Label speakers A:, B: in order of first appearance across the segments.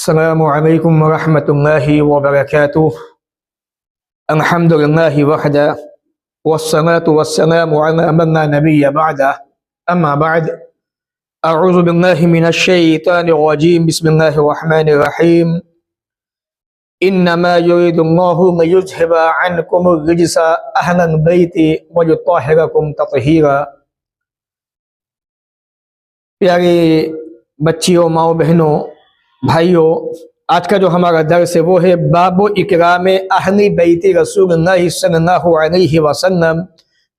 A: السلام علیکم ورحمۃ اللہ وبرکاتہ۔ الحمد للہ وحدہ والصلاة والسلام علی من لا نبی بعدہ، اما بعد، اعوذ باللہ من الشیطان الرجیم، بسم اللہ الرحمن الرحیم۔ انما یرید اللہ لیذھب عنکم الرجس اہل البیت ویطہرکم تطہیرا۔ پیارے بچیوں، ماؤں، بہنوں، بھائیوں، آج کا جو ہمارا درس ہے وہ ہے باب اکرام اہل بیت رسول اللہ صلی اللہ علیہ وسلم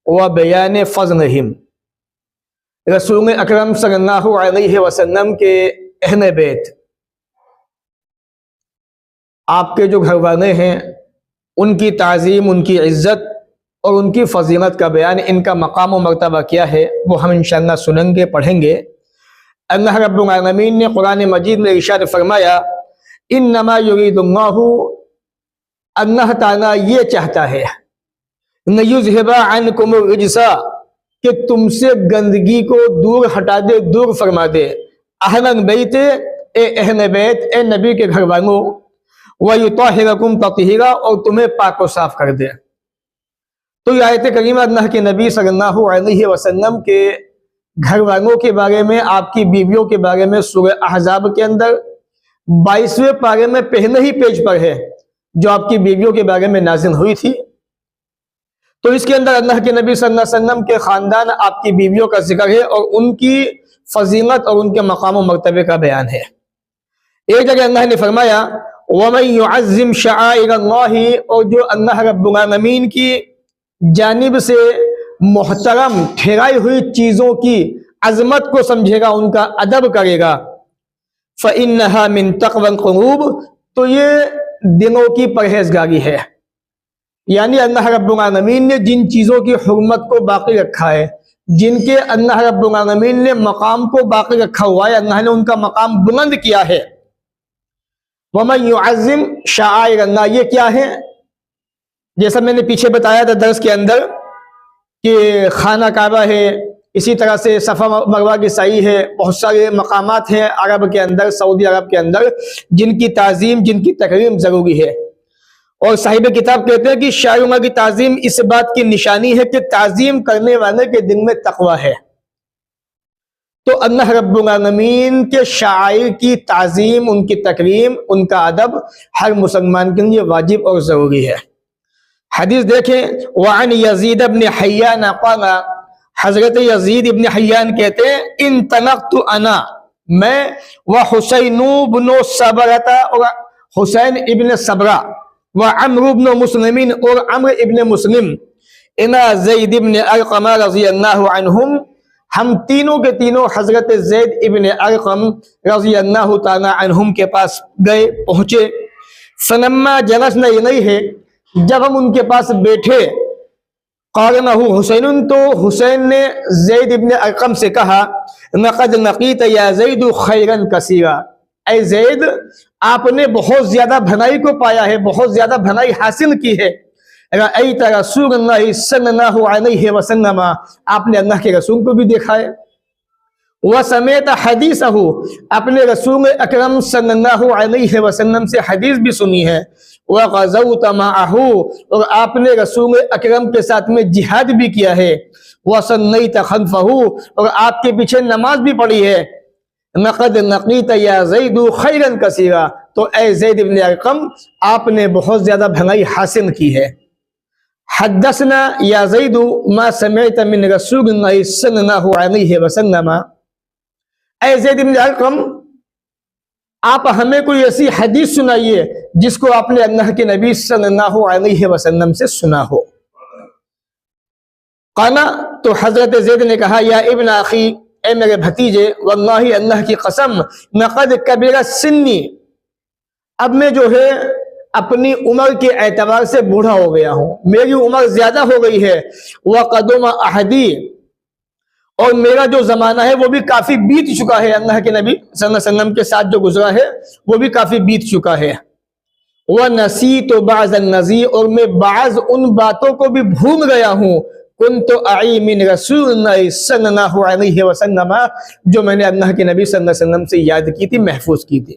A: و بیان فضلہم۔ رسول اکرم صلی اللہ علیہ وسلم کے اہل بیت، آپ کے جو گھر والے ہیں، ان کی تعظیم، ان کی عزت اور ان کی فضیلت کا بیان، ان کا مقام و مرتبہ کیا ہے، وہ ہم انشاءاللہ سنیں گے، پڑھیں گے۔ اللہ رب العالمین نے قرآن مجید میں ارشاد فرمایا، انما یرید اللہ، اللہ تعالیٰ یہ چاہتا ہے، لیذھب عنکم الرجس، کہ تم سے گندگی کو دور ہٹا دے، دور فرما دے، اہل البیت، اے اہل بیت، اے نبی کے گھر والوں، ویطہرکم تطہیرا، اور تمہیں پاک و صاف کر دے۔ تو یہ آیت کریمہ اللہ کے نبی صلی اللہ علیہ وسلم کے گھر والوں کے بارے میں، آپ کی بیویوں کے بارے میں سورہ احزاب کے اندر 22ویں پارے میں پہلے ہی پیج پر ہے، جو آپ کی بیویوں کے بارے میں نازل ہوئی تھی۔ تو اس کے اندر اللہ کے نبی صلی اللہ علیہ وسلم کے خاندان، آپ کی بیویوں کا ذکر ہے اور ان کی فضیلت اور ان کے مقام و مرتبے کا بیان ہے۔ ایک جگہ اللہ نے فرمایا، وَمَن يُعَظِّمْ شَعَائِرَ اللَّهِ، اور جو اللہ رب العالمین کی جانب سے محترم ٹھہرائی ہوئی چیزوں کی عظمت کو سمجھے گا، ان کا ادب کرے گا، فَإِنَّهَا مِن تَقْوَى الْقُلُوبِ، تو یہ دلوں کی پرہیزگاری ہے۔ یعنی اللہ رب العالمین نے جن چیزوں کی حرمت کو باقی رکھا ہے، جن کے اللہ رب العالمین نے مقام کو باقی رکھا ہوا ہے، اللہ نے ان کا مقام بلند کیا ہے۔ وَمَن يُعَظِّمْ شَعَائِرَ اللَّهِ، یہ کیا ہے؟ جیسا میں نے پیچھے بتایا تھا درس کے اندر کہ خانہ کعبہ ہے، اسی طرح سے صفا مروہ کی سعی ہے، بہت سارے مقامات ہیں عرب کے اندر، سعودی عرب کے اندر، جن کی تعظیم، جن کی تکریم ضروری ہے۔ اور صاحب کتاب کہتے ہیں کہ شاعروں کی تعظیم اس بات کی نشانی ہے کہ تعظیم کرنے والے کے دل میں تقوی ہے۔ تو اللہ رب العالمین کے شاعر کی تعظیم، ان کی تکریم، ان کا ادب ہر مسلمان کے لیے واجب اور ضروری ہے۔ حدیث دیکھیں، وعن یزید ابن حیان قال، حضرت یزید ابن حیان کہتے ہیں، انطلقت انا، میں، وحسین بن صبرۃ، اور حسین ابن صبرہ، وعمر بن مسلم، اور عمر ابن مسلم، الی زید ابن ارقم رضی اللہ عنہم، ہم تینوں کے تینوں حضرت زید ابن ارقم رضی اللہ تعالی عنہم کے پاس گئے، پہنچے۔ فلما جلسنا الیہ، جب ہم ان کے پاس بیٹھے، قال له حسین، تو حسین نے زید ابن ارقم سے کہا، لقد لقیت یا زید خیرا کثیرا، اے زید، آپ نے بہت زیادہ بھلائی کو پایا ہے، بہت زیادہ بھلائی حاصل کی ہے۔ رأیت رسول اللہ صلی اللہ علیہ وسلم، آپ نے اللہ کے رسول کو بھی دیکھا ہے۔ وسمعت حدیثہ، اپنے رسول اکرم صلی اللہ علیہ وسلم سے حدیث بھی سنی ہے۔ وغزوت معہ، اور آپ نے رسول اکرم کے ساتھ میں جہاد بھی کیا ہے۔ وصلیت خلفہ، اور آپ کے پیچھے نماز بھی پڑھی ہے۔ لقد لقیت یا زید خیرا کثیرا، تو اے زید بن ارقم، آپ نے بہت زیادہ بھلائی حاصل کی ہے۔ حدثنا یا زید ما سمعت من رسول اللہ صلی اللہ علیہ وسلم، اے زید بن ارقم، آپ ہمیں کوئی ایسی حدیث سنائیے جس کو آپ نے اللہ کے نبی صلی اللہ علیہ وسلم سے سنا ہو۔ قال، تو حضرت زید نے کہا، یا ابن اخی، اے میرے بھتیجے، واللہ، اللہ کی قسم، لقد کبر سنی، اب میں جو ہے اپنی عمر کے اعتبار سے بوڑھا ہو گیا ہوں، میری عمر زیادہ ہو گئی ہے۔ وقدم احدی، اور میرا جو زمانہ ہے وہ بھی کافی بیت چکا ہے، اللہ کے نبی صلی اللہ علیہ وسلم کے ساتھ جو گزرا ہے وہ بھی کافی بیت چکا ہے۔ وَنَسِيتُ بَعْضَ النَّذِي، اور میں بعض ان باتوں کو بھی بھول گیا ہوں، كُنْتُ أَعِي مِنْ رسول اللہ صلی اللہ علیہ وسلم، جو میں نے اللہ کے نبی صلی اللہ علیہ وسلم سے یاد کی تھی، محفوظ کی تھی۔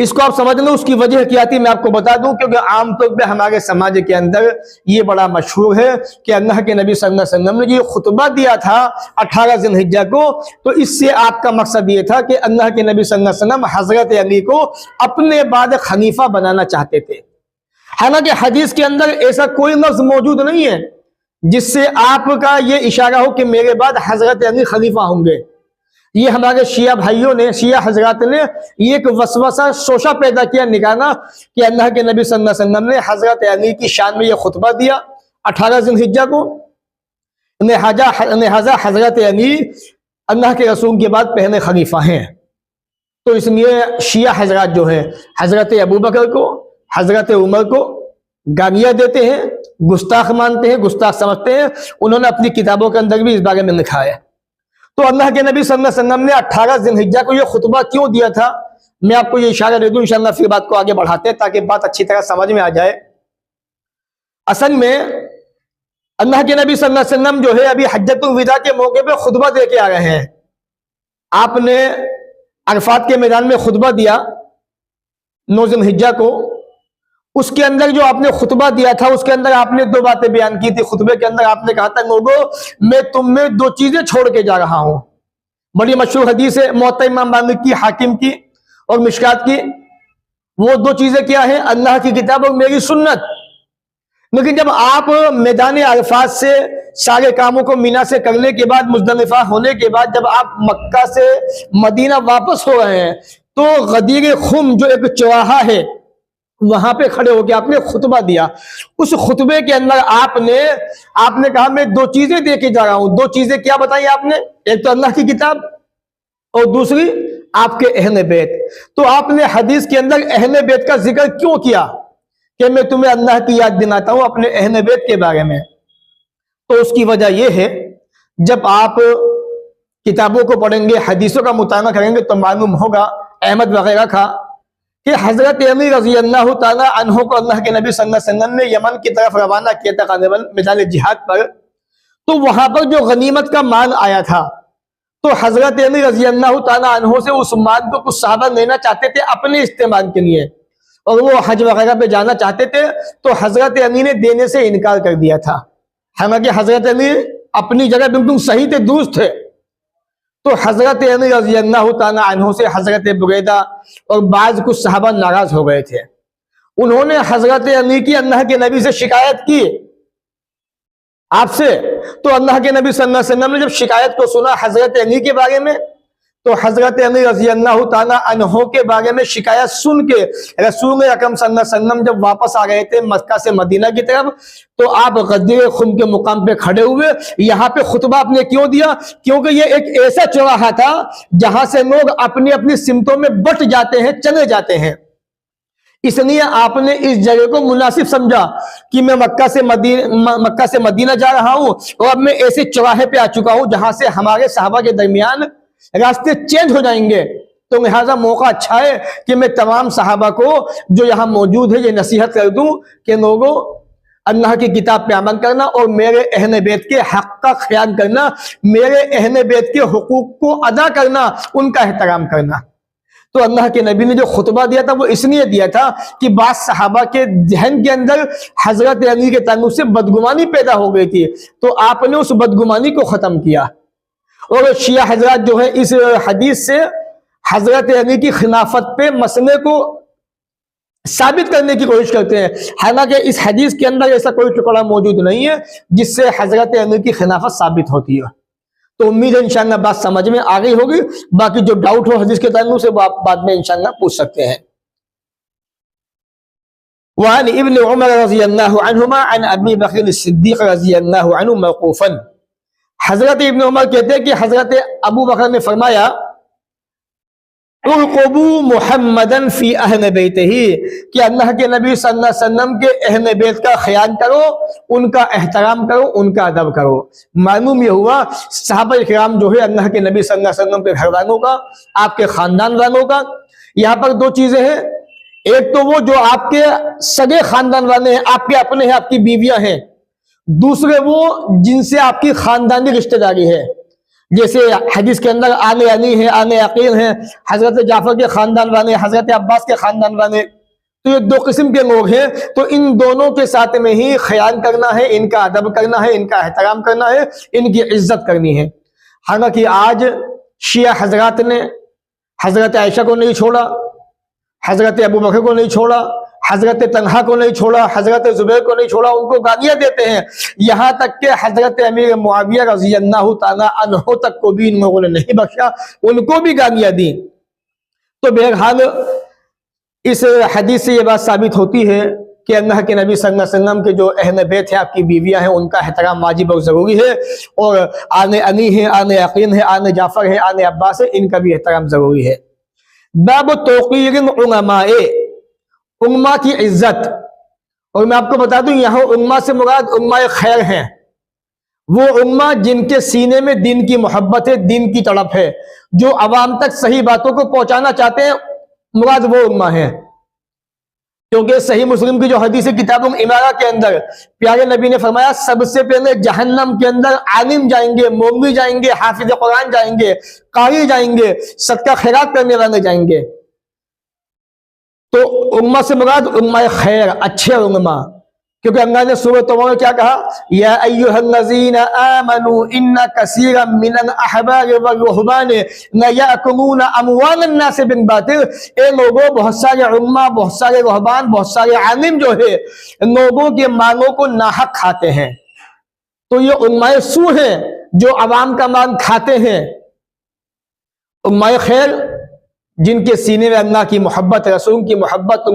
A: اس کو آپ سمجھ لیں، اس کی وجہ کیا تھی میں آپ کو بتا دوں، کیونکہ عام طور پہ ہمارے سماج کے اندر یہ بڑا مشہور ہے کہ اللہ کے نبی صلی اللہ علیہ وسلم نے جو خطبہ دیا تھا 18 ذی الحجہ کو، تو اس سے آپ کا مقصد یہ تھا کہ اللہ کے نبی صلی اللہ علیہ وسلم حضرت علی کو اپنے بعد خلیفہ بنانا چاہتے تھے۔ حالانکہ حدیث کے اندر ایسا کوئی لفظ موجود نہیں ہے جس سے آپ کا یہ اشارہ ہو کہ میرے بعد حضرت علی خلیفہ ہوں گے۔ یہ ہمارے شیعہ بھائیوں نے، شیعہ حضرات نے یہ ایک وسوسہ شوشہ پیدا کیا، نکالا کہ اللہ کے نبی صلی اللہ علیہ وسلم نے حضرت علی کی شان میں یہ خطبہ دیا 18 ذی الحجہ کو، لہذا حضرت علی اللہ کے رسول کے بعد پہلے خلیفہ ہیں۔ تو اس لیے شیعہ حضرات جو ہیں حضرت ابوبکر کو، حضرت عمر کو گالیاں دیتے ہیں، گستاخ مانتے ہیں، گستاخ سمجھتے ہیں۔ انہوں نے اپنی کتابوں کے اندر بھی اس بارے میں لکھا ہے۔ تو اللہ کے نبی صلی اللہ علیہ وسلم نے 18 ذی الحجہ کو یہ خطبہ کیوں دیا تھا، میں آپ کو یہ اشارہ دے دوں، انشاءاللہ پھر بات کو آگے بڑھاتے ہیں تاکہ بات اچھی طرح سمجھ میں آ جائے۔ اصل میں اللہ کے نبی صلی اللہ علیہ وسلم جو ہے ابھی حجۃ الوداع کے موقع پہ خطبہ دے کے آ رہے ہیں۔ آپ نے عرفات کے میدان میں خطبہ دیا 9 ذی الحجہ کو۔ اس کے اندر جو آپ نے خطبہ دیا تھا اس کے اندر آپ نے 2 باتیں بیان کی تھی۔ خطبے کے اندر آپ نے کہا تھا لوگوں میں تم میں 2 چیزیں چھوڑ کے جا رہا ہوں۔ بڑی مشہور حدیث ہے موطا امام مالک کی، حاکم کی اور مشکات کی۔ وہ 2 چیزیں کیا ہیں؟ اللہ کی کتاب اور میری سنت۔ لیکن جب آپ میدان عرفات سے سارے کاموں کو مینا سے کرنے کے بعد، مزدلفہ ہونے کے بعد جب آپ مکہ سے مدینہ واپس ہو رہے ہیں تو غدیر خم جو ایک چوراہا ہے وہاں پہ کھڑے ہو کے آپ نے خطبہ دیا۔ اس خطبے کے اندر آپ نے کہا میں 2 چیزیں دے کے جا رہا ہوں۔ 2 چیزیں کیا بتائی آپ نے؟ ایک تو اللہ کی کتاب اور دوسری آپ کے اہل بیت۔ تو آپ نے حدیث کے اندر اہل بیت کا ذکر کیوں کیا کہ میں تمہیں اللہ کی یاد دلاتا ہوں اپنے اہل بیت کے بارے میں؟ تو اس کی وجہ یہ ہے جب آپ کتابوں کو پڑھیں گے، حدیثوں کا مطالعہ کریں گے تو معلوم ہوگا احمد وغیرہ کا کہ حضرت علی رضی اللہ تعالی عنہ کو اللہ کے نبی صلی اللہ علیہ وسلم نے یمن کی طرف روانہ کیا تھا غالباً میدان جہاد پر۔ تو وہاں پر جو غنیمت کا مال آیا تھا تو حضرت علی رضی اللہ تعالی عنہ سے اس مال کو کچھ صحابہ لینا چاہتے تھے اپنے استعمال کے لیے، اور وہ حج وغیرہ پہ جانا چاہتے تھے، تو حضرت علی نے دینے سے انکار کر دیا تھا۔ حالانکہ حضرت علی اپنی جگہ بالکل صحیح تھے، درست تھے۔ تو حضرت علی رضی اللہ تعالیٰ عنہ سے حضرت بریدہ اور بعض کچھ صحابہ ناراض ہو گئے تھے۔ انہوں نے حضرت علی کی اللہ کے نبی سے شکایت کی آپ سے۔ تو اللہ کے نبی صلی اللہ علیہ وسلم نے جب شکایت کو سنا حضرت علی کے بارے میں، تو حضرت علی رضی اللہ تعالیٰ عنہ کے بارے میں شکایت سن کے رسول اکرم صلی اللہ علیہ وسلم جب واپس آ گئے تھے مکہ سے مدینہ کی طرف، تو آپ غدیر خم کے مقام پہ کھڑے ہوئے۔ یہاں پہ خطبہ آپ نے کیوں دیا؟ کیونکہ یہ ایک ایسا چوراہا تھا جہاں سے لوگ اپنی اپنی سمتوں میں بٹ جاتے ہیں، چلے جاتے ہیں۔ اس لیے آپ نے اس جگہ کو مناسب سمجھا کہ میں مکہ سے مدینہ جا رہا ہوں اور اب میں ایسے چوراہے پہ آ چکا ہوں جہاں سے ہمارے صحابہ کے درمیان راستے چینج ہو جائیں گے، تو لہٰذا موقع اچھا ہے کہ میں تمام صحابہ کو جو یہاں موجود ہے یہ نصیحت کر دوں کہ لوگوں اللہ کی کتاب پہ عمل کرنا اور میرے اہل بیت کے حق کا خیال کرنا، میرے اہل بیت کے حقوق کو ادا کرنا، ان کا احترام کرنا۔ تو اللہ کے نبی نے جو خطبہ دیا تھا وہ اس لیے دیا تھا کہ بعض صحابہ کے ذہن کے اندر حضرت علی کے تعلق سے بدگمانی پیدا ہو گئی تھی، تو آپ نے اس بدگمانی کو ختم کیا۔ اور شیعہ حضرات جو ہے اس حدیث سے حضرت علی کی خلافت پہ مسئلے کو ثابت کرنے کی کوشش کرتے ہیں، حالانکہ اس حدیث کے اندر ایسا کوئی ٹکڑا موجود نہیں ہے جس سے حضرت علی کی خلافت ثابت ہوتی ہے۔ تو امید ہے انشاءاللہ بات سمجھ میں آ گئی ہوگی، باقی جو ڈاؤٹ ہو حدیث کے تعلق سے وہ آپ بعد میں انشاءاللہ پوچھ سکتے ہیں۔ وعن ابن عمر رضی اللہ عنہما عن ابی بکر الصدیق رضی اللہ عنہ موقوفا، حضرت ابن عمر کہتے ہیں کہ حضرت ابو بکر نے فرمایا ارقبوا محمدن فی اہل بیتہ، کہ اللہ کے نبی صلی اللہ علیہ وسلم کے اہل بیت کا خیال کرو، ان کا احترام کرو، ان کا ادب کرو۔ معلوم یہ ہوا صحابہ کرام جو ہے اللہ کے نبی صلی اللہ علیہ وسلم کے گھر والوں کا، آپ کے خاندان والوں کا، یہاں پر 2 چیزیں ہیں۔ ایک تو وہ جو آپ کے سگے خاندان والے ہیں، آپ کے اپنے ہیں، آپ کی بیویاں ہیں۔ دوسرے وہ جن سے آپ کی خاندانی رشتہ داری ہے۔ جیسے حدیث کے اندر آن عنی ہے، آن یقین ہے، حضرت جعفر کے خاندان والے، حضرت عباس کے خاندان والے، تو یہ دو قسم کے لوگ ہیں. تو ان دونوں کے ساتھ میں ہی خیال کرنا ہے، ان کا ادب کرنا ہے، ان کا احترام کرنا ہے، ان کی عزت کرنی ہے. حالانکہ آج شیعہ حضرات نے حضرت عائشہ کو نہیں چھوڑا، حضرت ابو بکر کو نہیں چھوڑا، حضرت طلحہ کو نہیں چھوڑا، حضرت زبیر کو نہیں چھوڑا، ان کو گالیاں دیتے ہیں. یہاں تک کہ حضرت امیر معاویہ رضی اللہ تعالیٰ عنہ تک کو بھی ان لوگوں نے نہیں بخشا، ان کو بھی گالیاں دی. تو بہرحال اس حدیث سے یہ بات ثابت ہوتی ہے کہ اللہ کے نبی صلی اللہ علیہ وسلم کے جو اہل بیت ہیں، آپ کی بیویاں ہیں، ان کا احترام واجب اور ضروری ہے. اور آن عنی ہے، آن یقین ہے، آن جعفر ہے، آن عباس ہے، ان کا بھی احترام ضروری ہے. باب توقیر العلماء، علماء کی عزت. اور میں آپ کو بتا دوں یہاں علماء سے مراد علماء خیر ہیں، وہ علماء جن کے سینے میں دین کی محبت ہے، دین کی تڑپ ہے، جو عوام تک صحیح باتوں کو پہنچانا چاہتے ہیں، مراد وہ علماء ہیں. کیونکہ صحیح مسلم کی جو حدیث کتاب الامارہ کے اندر پیارے نبی نے فرمایا سب سے پہلے جہنم کے اندر عالم جائیں گے، مولوی جائیں گے، حافظ قرآن جائیں گے، قاری جائیں گے، صدقہ خیرات کرنے والے جائیں گے. تو علماء سے مراد علماء خیر، اچھے علماء. کیونکہ اللہ نے سورۃ توبہ میں کیا کہا؟ یا ایھا الذین آمنوا ان کثیرا من الاحبار والرہبان لیأکلون اموال الناس بالباطل. اے لوگوں، بہت سارے علماء، بہت سارے رہبان، بہت سارے عالم جو ہے لوگوں کے مالوں کو ناحق کھاتے ہیں. تو یہ علماء سو ہیں جو عوام کا مال کھاتے ہیں. علماء خیر جن کے سینے میں اللہ کی محبت، رسول کی محبت،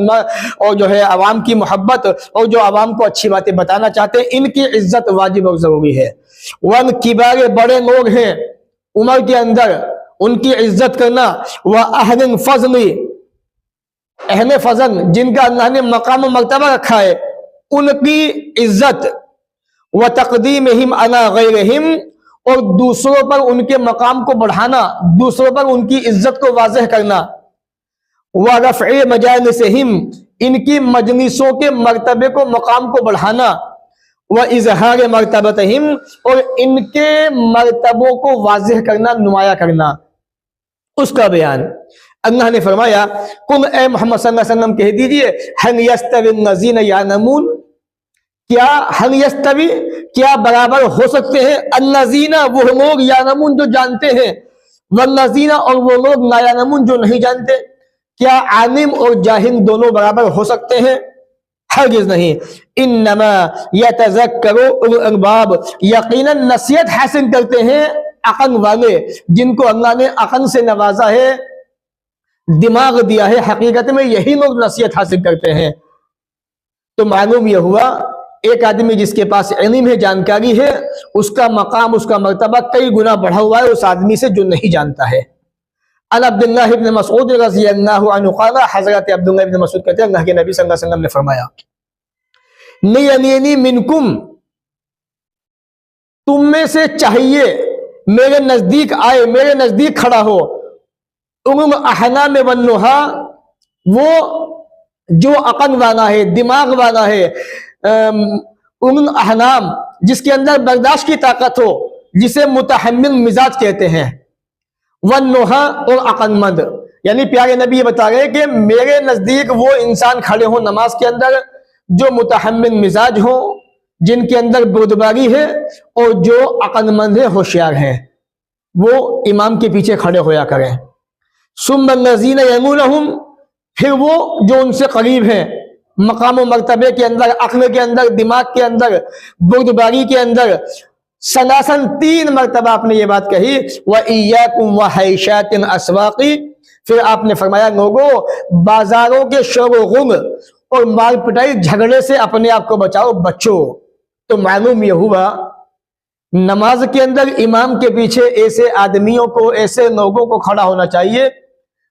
A: اور جو ہے عوام کی محبت، اور جو عوام کو اچھی باتیں بتانا چاہتے ہیں، ان کی عزت واجب اور ضروری ہے. ون کبار، بڑے لوگ ہیں عمر کے اندر، ان کی عزت کرنا. وَأَهْلِ الْفَضْلِ، اہل فضل جن کا اللہ نے مقام و مرتبہ رکھا ہے، ان کی عزت. وَتَقْدِيمِهِمْ عَلَى غَيْرِهِمْ، اور دوسروں پر ان کے مقام کو بڑھانا، دوسروں پر ان کی عزت کو واضح کرنا. وَرَفْعِ مَجَالِسِهِمْ، ان کی مجلسوں کے مرتبے کو، مقام کو بڑھانا. وَإِظْهَارِ مَرْتَبَتِهِمْ، اور ان کے مرتبوں کو واضح کرنا، نمایاں کرنا، اس کا بیان. اللہ نے فرمایا قل، اے محمد صلی اللہ علیہ وسلم کہہ دیجئے، هَلْ يَسْتَوِي الَّذِينَ يَعْلَمُونَ، کیا هَلْ يَسْتَوِي، کیا برابر ہو سکتے ہیں، الَّذِينَ، وہ لوگ، يَعْلَمُونَ جو جانتے ہیں، وَالَّذِينَ، اور وہ لوگ، لَا يَعْلَمُونَ جو نہیں جانتے. کیا عالم اور جاہل دونوں برابر ہو سکتے ہیں؟ ہرگز نہیں. انما یتذکر اولو الالباب، یقیناً نصیحت حاصل کرتے ہیں عقل والے، جن کو اللہ نے عقل سے نوازا ہے، دماغ دیا ہے. حقیقت میں یہی لوگ نصیحت حاصل کرتے ہیں. تو معلوم یہ ہوا ایک آدمی جس کے پاس علم ہے، جانکاری ہے، اس کا مقام، اس کا مرتبہ کئی گنا بڑھا ہوا ہے اس آدمی سے جو نہیں جانتا ہے. عن عبداللہ ابن مسعود رضی اللہ عنہ قال، حضرت عبداللہ ابن مسعود کہتے ہیں اللہ کے نبی صلی اللہ علیہ وسلم نے فرمایا لیلینی منکم، تم میں سے چاہیے میرے نزدیک آئے، میرے نزدیک کھڑا ہو، احنام والنہا، وہ جو عقل والا ہے، دماغ والا ہے، احنام جس کے اندر برداشت کی طاقت ہو، جسے متحمل مزاج کہتے ہیں، والنہا، اور عقل مند. یعنی پیارے نبی یہ بتا رہے کہ میرے نزدیک وہ انسان کھڑے ہوں نماز کے اندر جو متحمل مزاج ہوں، جن کے اندر بردباری ہے، اور جو عقل مند ہے، ہوشیار ہیں، وہ امام کے پیچھے کھڑے ہویا کریں. ثم الذین یلونہم، پھر وہ جو ان سے قریب ہیں، مقام و مرتبے کے اندر، عقل کے اندر، دماغ کے اندر، بردباری کے اندر. سلاسن، 3 مرتبہ آپ نے یہ بات کہی. وَإِيَّاكُمْ وَحَيْشَاتِ الْأَسْوَاقِ، پھر آپ نے فرمایا لوگوں، بازاروں کے شور و غل اور مار پٹائی، جھگڑے سے اپنے آپ کو بچاؤ، بچو. تو معلوم یہ ہوا نماز کے اندر امام کے پیچھے ایسے آدمیوں کو، ایسے لوگوں کو کھڑا ہونا چاہیے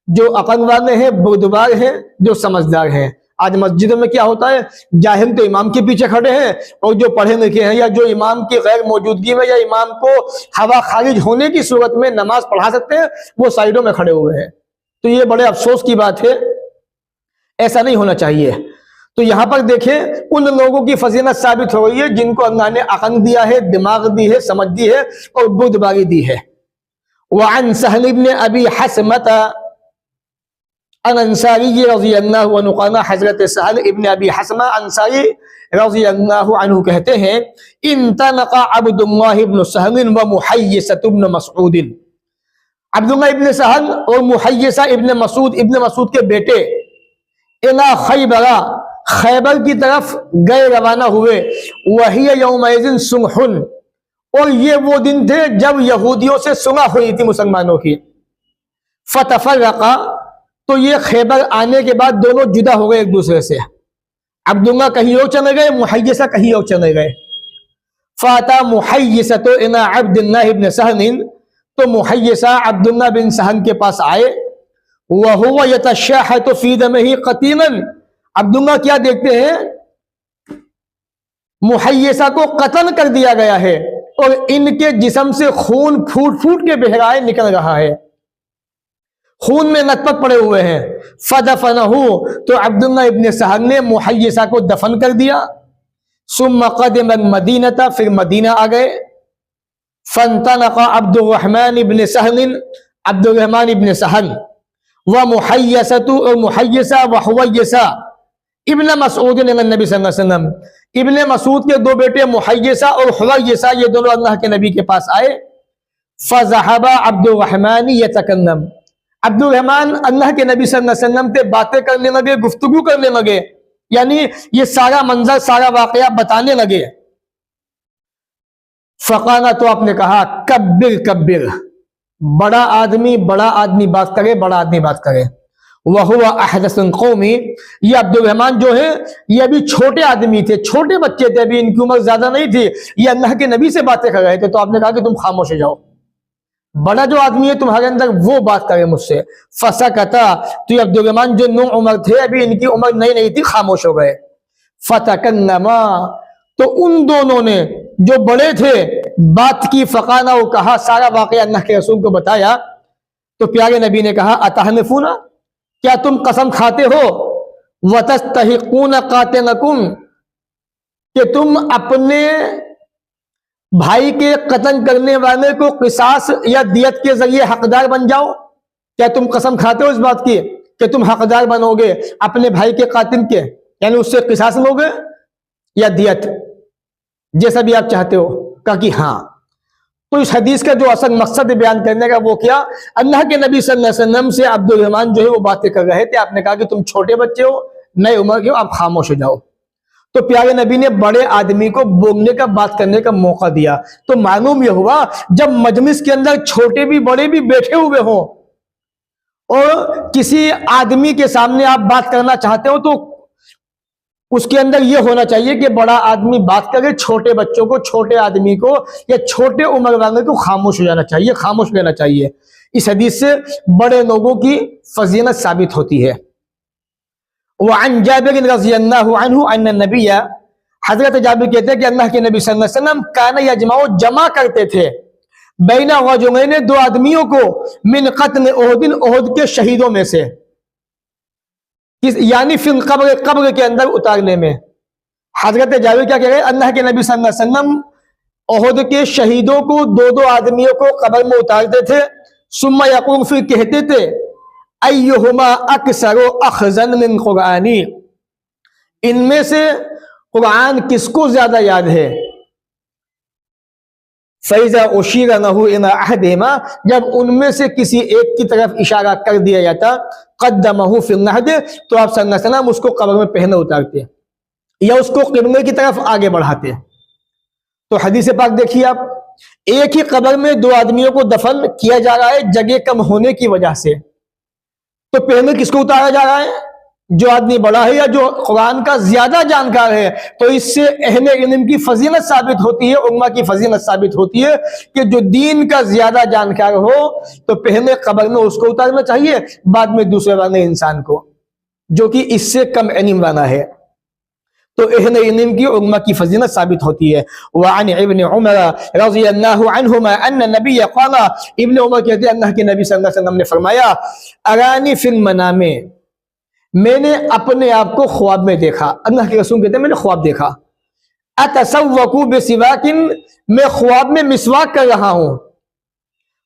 A: جو عقل والے ہیں، بردبار ہیں، جو سمجھدار ہیں. آج مسجدوں میں کیا ہوتا ہے، جاہل تو امام کے پیچھے کھڑے ہیں، اور جو پڑھے لکھے ہیں یا جو امام کی غیر موجودگی میں یا امام کو ہوا خارج ہونے کی صورت میں نماز پڑھا سکتے ہیں، وہ سائیڈوں میں کھڑے ہوئے ہیں. تو یہ بڑے افسوس کی بات ہے، ایسا نہیں ہونا چاہیے. تو یہاں پر دیکھیں ان لوگوں کی فضیلت ثابت ہو رہی ہے جن کو اللہ نے عقل دیا ہے، دماغ دی ہے، سمجھ دی ہے، اور بردباری دی ہے. وعن سهل بن ابی حسمة انصاری رضی اللہ عنہ قال حضرت سہل ابن ابی حسمہ انصاری رضی اللہ عنہ کہتے ہیں انطلق عبد اللہ بن سہل ومحیصة بن مسعود، عبداللہ ابن سہل اور محیصہ ابن مسعود کے بیٹے الی خیبر، خیبر کی طرف گئے، روانہ ہوئے، وہی یومئذ صلح، اور یہ وہ دن تھے جب یہودیوں سے صلح ہوئی تھی مسلمانوں کی، فتفرقا، تو یہ خیبر آنے کے بعد دونوں جدا ہو گئے ایک دوسرے سے، عبداللہ کہیں اور چلے گئے، محیصہ کہیں اور چلے گئے، فاتا محیصۃ الی عبد اللہ بن سہل، تو محیصہ عبداللہ بن سہل کے پاس آئے، وَهُوَ يَتَشَّاحَتُ فِي دَمِهِ قَتِيلًا، عبداللہ کیا دیکھتے ہیں محیصہ کو قتل کر دیا گیا ہے اور ان کے جسم سے خون پھوٹ پھوٹ کے بہ رہا ہے، نکل رہا ہے، خون میں نت پت پڑے ہوئے ہیں، فَدَفَنَهُ، تو عبداللہ ابن سہل نے محیصہ کو دفن کر دیا، ثُمَّ قَدِمَ الْمَدِينَةَ، پھر مدینہ آ گئے، فانطلق عبد الرحمن ابن سہل، عبد الرحمن ابن سہل، ومحیصۃ، اور محیصہ، وحویصہ ابن مسعود نے نبی صلی اللہ علیہ وسلم، ابن مسعود کے دو بیٹے محیصہ اور حویصہ، یہ دونوں اللہ کے نبی کے پاس آئے، فذهب عبد الرحمن يتكلم، عبد الرحمن اللہ کے نبی صلی اللہ علیہ وسلم سے باتیں کرنے لگے، گفتگو کرنے لگے، یعنی یہ سارا منظر، سارا واقعہ بتانے لگے، فقانا، تو آپ نے کہا کبر کبر، بڑا آدمی بات کرے، بڑا آدمی بات کرے، وَهُوَ أَحْدَثُ الْقَوْمِ، یہ عبد الرحمن جو ہے یہ ابھی چھوٹے آدمی تھے، چھوٹے بچے تھے، ابھی ان کی عمر زیادہ نہیں تھی، یہ اللہ کے نبی سے باتیں کر رہے تھے، تو آپ نے کہا کہ تم خاموش ہو جاؤ، بڑا جو آدمی ہے تمہارے اندر وہ بات کرے مجھ سے، فَسَكَتَ، تو یہ عبد الرحمن جو نو عمر تھے، ابھی ان کی عمر نہیں تھی، خاموش ہو گئے، فَتَكَلَّمَا، تو ان دونوں نے جو بڑے تھے بات کی، فقانا، وہ کہا، سارا واقعہ اللہ کے رسول کو بتایا، تو پیارے نبی نے کہا اتحنفون، کیا تم قسم کھاتے ہو، وتستحقون قاتلکم، کہ تم اپنے بھائی کے قتل کرنے والے کو قصاص یا دیت کے ذریعے حقدار بن جاؤ، کیا تم قسم کھاتے ہو اس بات کی کہ تم حقدار بنو گے اپنے بھائی کے قاتل کے، یعنی اس سے قصاص لو گے یا دیت، جیسا بھی آپ چاہتے ہو؟ کہا کہ ہاں۔ تو اس حدیث کا جو اصل مقصد بیان کرنے کا وہ کیا، اللہ کے نبی صلی اللہ علیہ وسلم سے عبد الرحمن جو ہے وہ باتیں کر رہے تھے، آپ نے کہا کہ تم چھوٹے بچے ہو، نئے عمر کے ہو، آپ خاموش ہو جاؤ، تو پیارے نبی نے بڑے آدمی کو بولنے کا، بات کرنے کا موقع دیا، تو معلوم یہ ہوا جب مجلس کے اندر چھوٹے بھی بڑے بھی بیٹھے ہوئے ہوں اور کسی آدمی کے سامنے آپ بات کرنا چاہتے ہو، تو اس کے اندر یہ ہونا چاہیے کہ بڑا آدمی بات کرے، چھوٹے بچوں کو، چھوٹے آدمی کو یا چھوٹے عمر والے کو خاموش ہو جانا چاہیے، خاموش رہنا چاہیے۔ اس حدیث سے بڑے لوگوں کی فضیلت ثابت ہوتی ہے۔ وعن جابر رضی اللہ عنہ ان النبی، حضرت جابر کہتے ہیں کہ اللہ کے نبی صلی اللہ علیہ وسلم کان یجمع، جمع کرتے تھے، بین رجلین، دو آدمیوں کو، من قتل احد، احد کے شہیدوں میں سے، یعنی فی القبر، قبر کے اندر اتارنے میں۔ حضرت جابر کیا کہہ رہے ہیں، اللہ کے نبی صلی اللہ علیہ وسلم احد کے شہیدوں کو، دو دو آدمیوں کو قبر میں اتارتے تھے، ثم یقول، پھر کہتے تھے، ایہما اکثر اخذا من قرآنی، ان میں سے قرآن کس کو زیادہ یاد ہے؟ فَإِذَا أُشِيرَ لَهُ إِلَىٰ أَحَدِهِمَا، جب ان میں سے کسی ایک کی طرف اشارہ کر دیا جاتا، قَدَّمَهُ فِي النَّحْدِ، تو آپ صلی اللہ علیہ وسلم اس کو قبر میں پہنے اتارتے یا اس کو قبلے کی طرف آگے بڑھاتے۔ تو حدیث پاک دیکھیے آپ، ایک ہی قبر میں دو آدمیوں کو دفن کیا جا رہا ہے جگہ کم ہونے کی وجہ سے، تو پہلے کس کو اتارا جا رہا ہے؟ جو آدمی بڑا ہے یا جو قرآن کا زیادہ جانکار ہے۔ تو اس سے اہل علم کی فضیلت ثابت ہوتی ہے، امہ کی فضیلت ثابت ہوتی ہے کہ جو دین کا زیادہ جانکار ہو تو پہلے قبر میں اس کو اتارنا چاہیے، بعد میں دوسرے والے انسان کو جو کہ اس سے کم علم والا ہے۔ تو اہل علم کی امہ کی فضیلت ثابت ہوتی ہے۔ وعن ابن عمر رضی اللہ عنہما ان النبی قال، ابن عمر کہتے ہیں اللہ کے نبی صلی اللہ علیہ وسلم نے فرمایا، ارانی فی المنام، میں نے اپنے آپ کو خواب میں دیکھا۔ اللہ کے رسول کہتے ہیں میں نے خواب دیکھا، اتسوق بسواک، میں خواب میں مسواک کر رہا ہوں،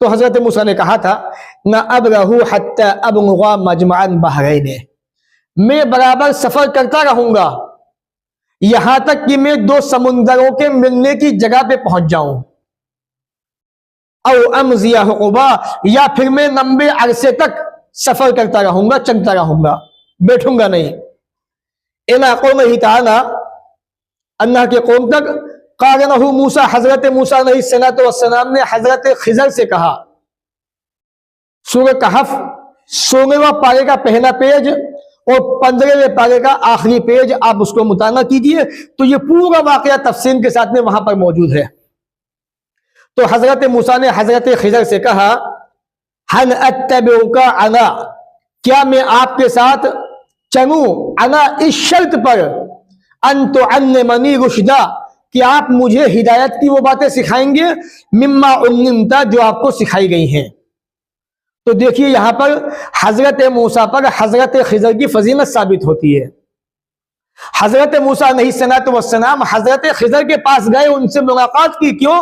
A: تو حضرت موسیٰ نے کہا تھا نہ اب رہو حتی ابلغ مجمع البحرین، میں برابر سفر کرتا رہوں گا یہاں تک کہ میں دو سمندروں کے ملنے کی جگہ پہ پہنچ جاؤں، او امضی حقبا، یا پھر میں لمبے عرصے تک سفر کرتا رہوں گا، چلتا رہوں گا، بیٹھوں گا نہیں۔ الی قومہ تعالی، اللہ کے قوم تک۔ قارنہ موسیٰ، حضرت موسیٰ علیہ السلام نے حضرت خضر سے کہا، سورہ کہف 16واں پارے کا پہلا پیج اور 15ویں پارے کا آخری پیج، آپ اس کو مطالعہ کیجئے تو یہ پورا واقعہ تفصیل کے ساتھ میں وہاں پر موجود ہے۔ تو حضرت موسیٰ نے حضرت خضر سے کہا هل اتبعک علی، کیا میں آپ کے ساتھ چلوں، علی اس شرط پر، ان تعلمنی رشدا، کہ آپ مجھے ہدایت کی وہ باتیں سکھائیں گے، مما علمت، جو آپ کو سکھائی گئی ہیں۔ تو دیکھیے یہاں پر حضرت موسیٰ پر حضرت خضر کی فضیلت ثابت ہوتی ہے۔ حضرت موسیٰ علیہ السلام حضرت خضر کے پاس گئے، ان سے ملاقات کی، کیوں؟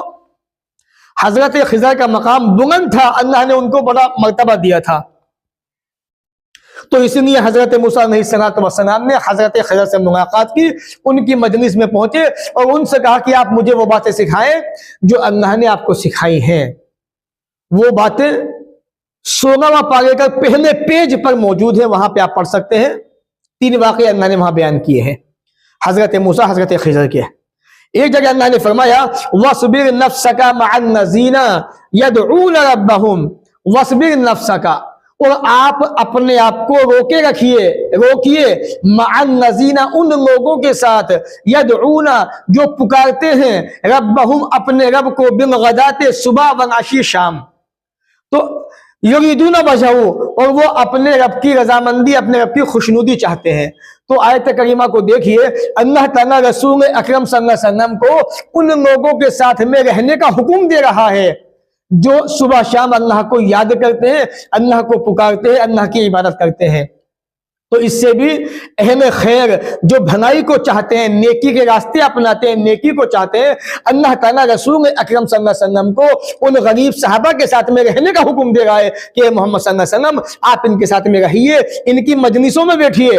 A: حضرت خضر کا مقام بلند تھا، اللہ نے ان کو بڑا مرتبہ دیا تھا، تو اس لیے حضرت موسیٰ علیہ السلام نے حضرت خضر سے ملاقات کی، ان کی مجلس میں پہنچے اور ان سے کہا کہ آپ مجھے وہ باتیں سکھائیں جو اللہ نے آپ کو سکھائی ہیں۔ وہ باتیں 16واں پارے کا پہلے پیج پر موجود ہیں، وہاں پہ آپ پڑھ سکتے ہیں۔ 3 واقعے اللہ نے وہاں بیان کیے ہیں حضرت موسیٰ حضرت خضر کے۔ ایک جگہ اللہ نے فرمایا وَاصْبِرْ نَفْسَكَ مَعَ الَّذِينَ يَدْعُونَ رَبَّهُمْ، وَاصْبِرْ نَفْسَكَ، اور آپ اپنے آپ کو روکیے مع الذین، ان لوگوں کے ساتھ، یدعون، جو پکارتے ہیں، ربہم، اپنے رب کو، بالغداۃ، صبح، والعشی، شام، تو یریدون وجہہ، اور وہ اپنے رب کی رضامندی، اپنے رب کی خوشنودی چاہتے ہیں۔ تو آیت کریمہ کو دیکھیے، اللہ تعالیٰ رسول اکرم صلی اللہ علیہ وسلم کو ان لوگوں کے ساتھ میں رہنے کا حکم دے رہا ہے جو صبح شام اللہ کو یاد کرتے ہیں، اللہ کو پکارتے ہیں، اللہ کی عبادت کرتے ہیں۔ تو اس سے بھی اہل خیر جو بھلائی کو چاہتے ہیں، نیکی کے راستے اپناتے ہیں، نیکی کو چاہتے ہیں، اللہ تعالیٰ رسول اکرم صلی اللہ علیہ وسلم کو ان غریب صحابہ کے ساتھ میں رہنے کا حکم دے رہا ہے کہ محمد صلی اللہ علیہ وسلم آپ ان کے ساتھ میں رہیے، ان کی مجلسوں میں بیٹھیے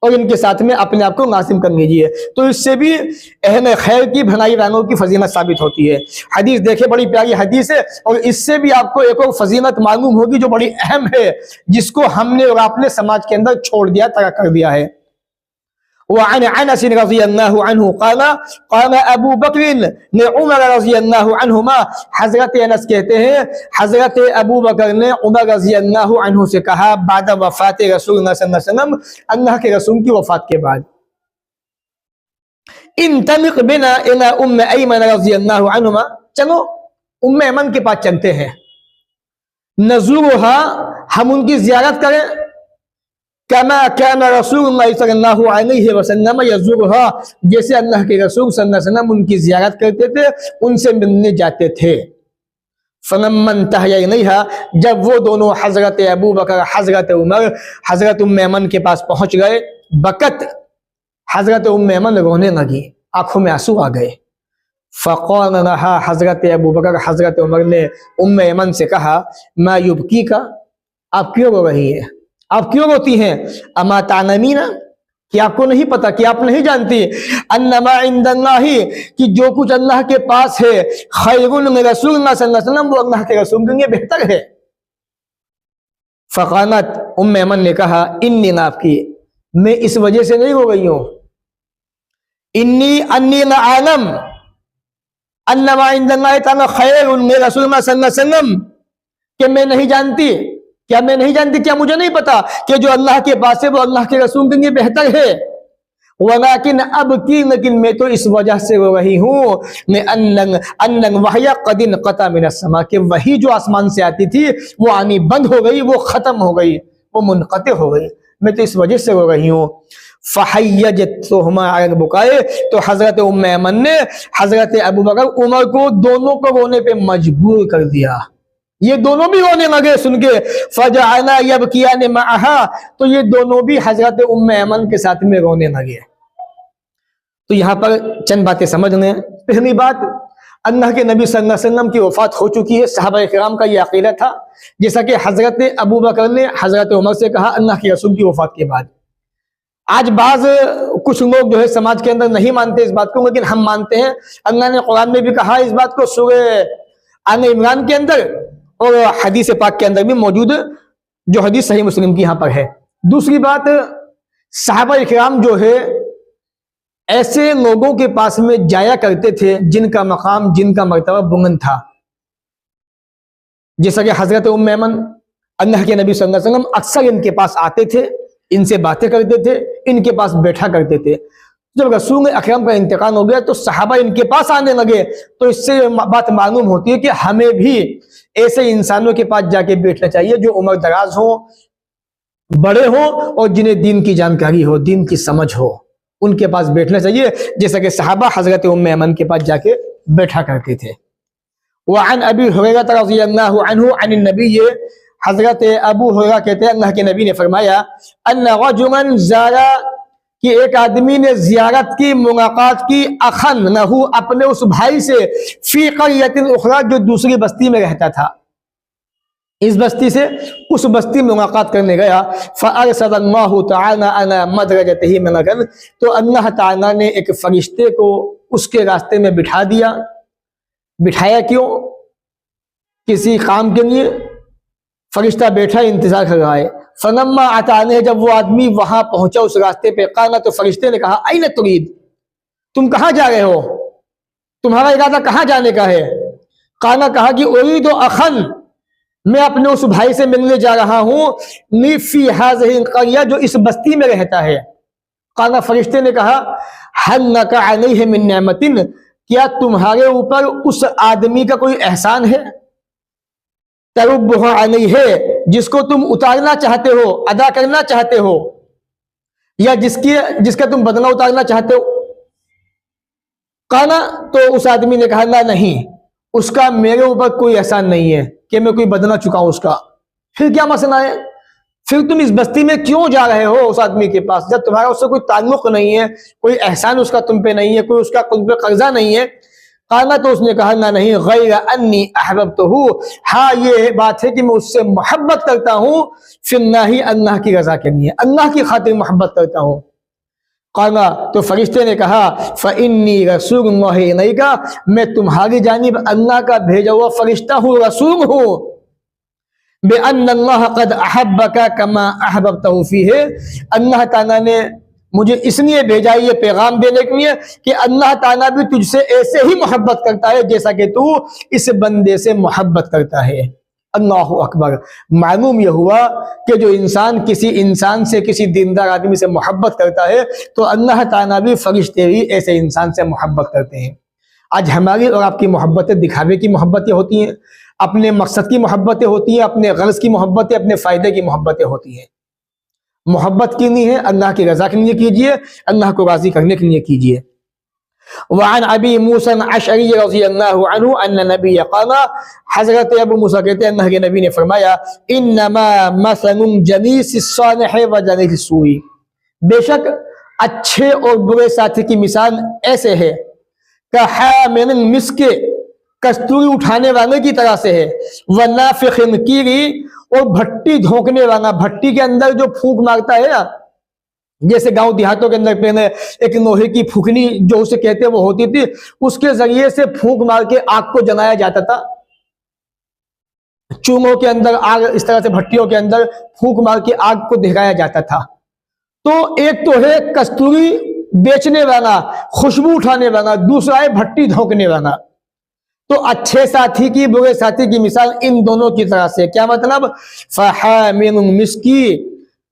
A: اور ان کے ساتھ میں اپنے آپ کو ناظم کر لیجیے۔ تو اس سے بھی اہل خیر کی بھلائی والوں کی فضیلت ثابت ہوتی ہے۔ حدیث دیکھیں، بڑی پیاری حدیث ہے، اور اس سے بھی آپ کو ایک اور فضیلت معلوم ہوگی جو بڑی اہم ہے، جس کو ہم نے اور آپ نے سماج کے اندر چھوڑ دیا، ترک کر دیا ہے۔ وعن انس رضی اللہ عنہ قال قال ابو بکر لعمر رضی اللہ عنہما، حضرت انس کہتے ہیں حضرت ابو بکر نے عمر رضی اللہ عنہ سے کہا بعد وفات رسول اللہ صلی اللہ علیہ وسلم، اللہ کے رسول کی وفات کے بعد، انطلق بنا الى ام ایمن رضی اللہ عنہما، چلو ام ایمن کے پاس چلتے ہیں، نزورها، ہم ان کی زیارت کریں، کما کان رسول اللہ صلی اللہ علیہ وسلم یزورها، جیسے اللہ کے رسول صلی اللہ علیہ وسلم ان کی زیارت کرتے تھے، ان سے ملنے جاتے تھے۔ فلما انتہی الیہا، جب وہ دونوں حضرت ابو بکر حضرت عمر حضرت ام ایمن کے پاس پہنچ گئے، بکت، حضرت ام ایمن رونے لگی، آنکھوں میں آنسو آ گئے۔ فقال لها، حضرت ابو بکر حضرت عمر نے ام ایمن سے کہا ما یبکیک، آپ کیوں رو رہی ہیں، آپ کیوں روتی ہیں؟ اما تعلمین، کہ آپ کو نہیں پتا، کہ آپ نہیں جانتی، انما عند اللہ، کہ جو کچھ اللہ کے پاس ہے، خیر من رسول اللہ صلی اللہ علیہ وسلم، وہ اللہ کے رسول کے لیے بہتر ہے۔ فقالت، ام ایمن نے کہا انی نافکی، میں اس وجہ سے نہیں رو رہی ہوں، انی لعالم انما عند اللہ تعالی خیر من رسول اللہ صلی اللہ علیہ وسلم، کہ میں نہیں جانتی، کیا میں نہیں جانتی، کیا مجھے نہیں پتا کہ جو اللہ کے پاس ہے وہ اللہ کے رسول کے لیے بہتر ہے۔ ولیکن اب کی، لیکن میں تو اس وجہ سے رو رہی ہوں ان وحی قد انقطع من السماء، کہ وحی جو آسمان سے آتی تھی وہ آنی بند ہو گئی، وہ ختم ہو گئی، وہ منقطع ہو گئی، میں تو اس وجہ سے رو رہی ہوں۔ فحیجتہما علی البکاء، تو حضرت ام ایمن نے حضرت ابو بکر عمر کو دونوں کو رونے پہ مجبور کر دیا، یہ دونوں بھی رونے لگے سن کے۔ فجعلا یبکیان معہا، تو یہ دونوں بھی حضرت ام ایمن کے ساتھ میں رونے لگے۔ تو یہاں پر چند باتیں سمجھ لیں۔ پہلی بات، اللہ کے نبی صلی اللہ علیہ وسلم کی وفات ہو چکی ہے. صحابہ کرام کا یہ عقیدہ تھا, جیسا کہ حضرت ابو بکر نے حضرت عمر سے کہا اللہ کے رسول کی وفات کے بعد. آج بعض کچھ لوگ جو ہے سماج کے اندر نہیں مانتے اس بات کو, لیکن ہم مانتے ہیں. اللہ نے قرآن میں بھی کہا اس بات کو, سورہ آل عمران کے اندر اور حدیث پاک کے اندر بھی موجود, جو حدیث صحیح مسلم کی یہاں پر ہے. دوسری بات, صحابہ کرام جو ہے ایسے لوگوں کے پاس میں جایا کرتے تھے جن کا مقام, جن کا مرتبہ بلند تھا, جیسا کہ حضرت ام ایمن, اللہ کے نبی صلی اللہ علیہ وسلم اکثر ان کے پاس آتے تھے, ان سے باتیں کرتے تھے, ان کے پاس بیٹھا کرتے تھے. جب رسول اکرم کا انتقال ہو گیا تو صحابہ ان کے پاس آنے لگے, تو اس سے بات معلوم ہوتی ہے کہ ہمیں بھی ایسے انسانوں کے پاس جا کے بیٹھنا چاہیے جو عمر دراز ہوں, بڑے ہوں اور جنہیں دین کی جانکاری ہو, دین کی سمجھ ہو, ان کے پاس بیٹھنا چاہیے, جیسا کہ صحابہ حضرت ام ایمن کے پاس جا کے بیٹھا کرتے تھے. وعن ابی ہریرہ رضی اللہ عنہ عن النبی, حضرت ابو ہریرہ کہتے ہیں اللہ کے نبی نے فرمایا ان رجلا زارا, کہ ایک آدمی نے زیارت کی, ملاقات کی, اخن لہو, اپنے اس بھائی سے, فی قریۃ اخری, جو دوسری بستی میں رہتا تھا. اس بستی سے اس بستی میں ملاقات کرنے گیا. فارسل اللہ تعالی علی مدرجتہ من الارض, تو اللہ تعالی نے ایک فرشتے کو اس کے راستے میں بٹھا دیا. بٹھایا کیوں؟ کسی کام کے لیے. فرشتہ بیٹھا انتظار کر رہا ہے. فلما اتانے, جب وہ آدمی وہاں پہنچا اس راستے پہ, قال, تو فرشتے نے کہا این ترید, تم کہاں جا رہے ہو, تمہارا ارادہ کہاں جانے کا ہے؟ قال, کہا کہ ارید اخن, میں اپنے اس بھائی سے ملنے جا رہا ہوں, لی فی ہذہ القریہ, جو اس بستی میں رہتا ہے. قال, فرشتے نے کہا هل لک علیہ من نعمت, کیا تمہارے اوپر اس آدمی کا کوئی احسان ہے؟ تربہ علیہ, جس کو تم اتارنا چاہتے ہو, ادا کرنا چاہتے ہو, یا جس کا تم بدلہ اتارنا چاہتے ہو. قال, تو اس آدمی نے کہا لا, نہیں, اس کا میرے اوپر کوئی احسان نہیں ہے کہ میں کوئی بدلہ چکاؤں اس کا. پھر کیا مسئلہ ہے؟ پھر تم اس بستی میں کیوں جا رہے ہو اس آدمی کے پاس, جب تمہارا اس سے کوئی تعلق نہیں ہے, کوئی احسان اس کا تم پہ نہیں ہے, کوئی اس کا تم پہ قرضہ نہیں ہے. قال, تو اس نے کہا نہ, نہیں, غیر انی احببتہ, ہاں یہ بات ہے کہ میں اس سے محبت کرتا ہوں, فی اللہ, اللہ کی رضا کے لیے, اللہ کی خاطر محبت کرتا ہوں. قال, تو فرشتے نے کہا فإنی رسول اللہ الیک, میں تمہاری جانب اللہ کا بھیجا ہوا فرشتہ ہوں, رسول ہوں. بأن اللہ قد احبک کما احببتہ فیہ, اللہ تعالیٰ نے مجھے اس لیے بھیجا یہ پیغام دینے کے لیے کہ اللہ تعالیٰ بھی تجھ سے ایسے ہی محبت کرتا ہے جیسا کہ تو اس بندے سے محبت کرتا ہے. اللہ اکبر. معلوم یہ ہوا کہ جو انسان کسی انسان سے, کسی دیندار آدمی سے محبت کرتا ہے, تو اللہ تعالیٰ بھی, فرشتے بھی ایسے انسان سے محبت کرتے ہیں. آج ہماری اور آپ کی محبتیں دکھاوے کی محبتیں ہوتی ہیں, اپنے مقصد کی محبتیں ہوتی ہیں, اپنے غرض کی محبتیں, اپنے فائدے کی محبتیں ہوتی ہیں. محبت کی نہیں ہے, اللہ کی رضا کے لیے کیجئے, اللہ کو راضی کرنے کے لیے کیجئے. وعن ابی موسیٰ الاشعری رضی اللہ عنہ ان نبی قال, حضرت ابو موسیٰ کہتے ہیں اللہ کے نبی نے فرمایا انما مثل الجلیس الصالح وجلیس السوء, بے شک اچھے اور برے ساتھی کی مثال ایسے ہے کحامل المسک, کستوری اٹھانے والے کی طرح سے ہے, ونافخ الکیری, اور بھٹی دھونکنے والا, بھٹی کے اندر جو پھونک مارتا ہے نا, جیسے گاؤں دیہاتوں کے اندر پہلے ایک لوہے کی پھونکنی جو اسے کہتے وہ ہوتی تھی, اس کے ذریعے سے پھونک مار کے آگ کو جلایا جاتا تھا. چوموں کے اندر آگ, اس طرح سے بھٹیوں کے اندر پھونک مار کے آگ کو دہرایا جاتا تھا. تو ایک تو ہے کستوری بیچنے والا, خوشبو اٹھانے والا, دوسرا ہے بھٹی دھونکنے والا. تو اچھے ساتھی کی, برے ساتھی کی مثال ان دونوں کی طرح سے. کیا مطلب؟ فحامل المسک,